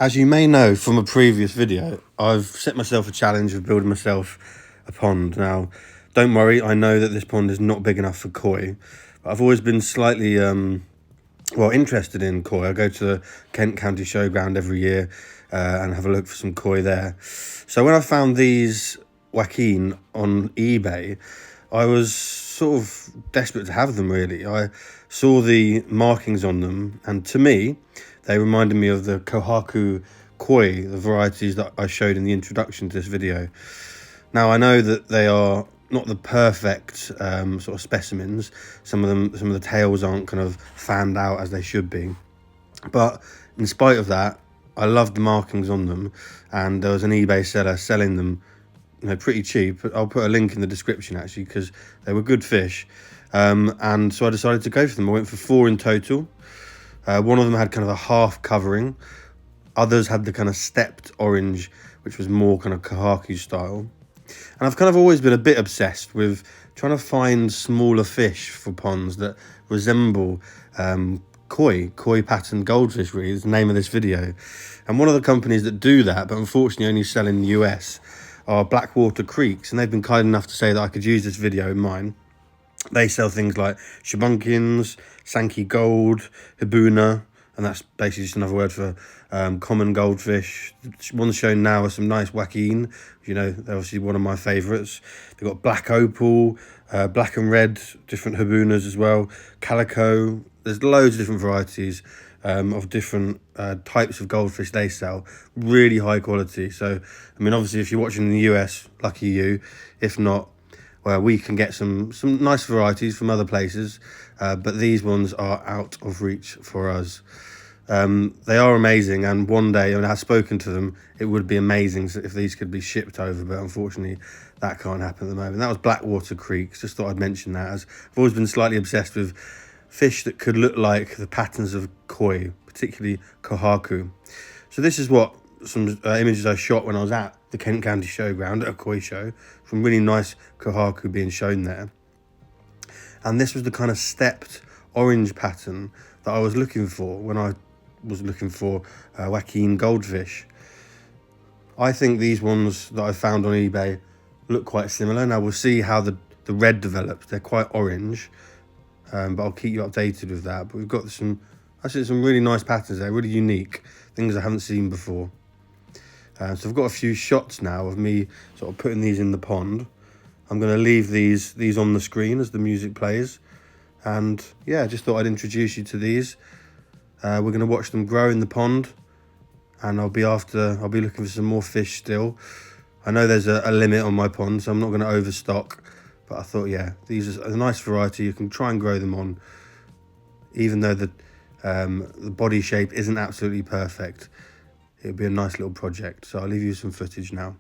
As you may know from a previous video, I've set myself a challenge of building myself a pond. Now, don't worry, I know that this pond is not big enough for koi, but I've always been slightly, interested in koi. I go to the Kent County Showground every year and have a look for some koi there. So when I found these Joaquin on eBay, I was sort of desperate to have them, really. I saw the markings on them, and to me, they reminded me of the Kohaku koi, the varieties that I showed in the introduction to this video. Now, I know that they are not the perfect sort of specimens. Some of the tails aren't kind of fanned out as they should be. But in spite of that, I loved the markings on them, and there was an eBay seller selling them, pretty cheap. I'll put a link in the description actually, because they were good fish. And so I decided to go for them. I went for 4 in total. One of them had kind of a half covering. Others had the kind of stepped orange, which was more kind of Kohaku style. And I've kind of always been a bit obsessed with trying to find smaller fish for ponds that resemble KOI patterned goldfish, really is the name of this video. And one of the companies that do that, but unfortunately only sell in the US, are Blackwater Creeks. And they've been kind enough to say that I could use this video in mine. They sell things like shabunkins, Sankey gold, hibuna, and that's basically just another word for common goldfish. The ones shown now are some nice Joaquin. They're obviously one of my favourites. They've got black opal, black and red, different hibunas as well, calico. There's loads of different varieties of different types of goldfish they sell. Really high quality. So, obviously, if you're watching in the US, lucky you. If not, well, we can get some nice varieties from other places, but these ones are out of reach for us. They are amazing, and one day, I've spoken to them, it would be amazing if these could be shipped over, but unfortunately that can't happen at the moment. That was Blackwater Creek. Just thought I'd mention that, as I've always been slightly obsessed with fish that could look like the patterns of koi, particularly Kohaku. So this is what some images I shot when I was at the Kent County Showground at a koi show, from really nice Kohaku being shown there. And this was the kind of stepped orange pattern that I was looking for when I was looking for Joaquin goldfish. I think these ones that I found on eBay look quite similar. Now we'll see how the red develops. They're quite orange, but I'll keep you updated with that. But we've got some really nice patterns there, really unique, things I haven't seen before. So I've got a few shots now of me sort of putting these in the pond. I'm going to leave these on the screen as the music plays. And yeah, just thought I'd introduce you to these. We're going to watch them grow in the pond, and I'll be looking for some more fish still. I know there's a limit on my pond, so I'm not going to overstock. But I thought, yeah, these are a nice variety. You can try and grow them on, even though the body shape isn't absolutely perfect. It'll be a nice little project. So I'll leave you some footage now.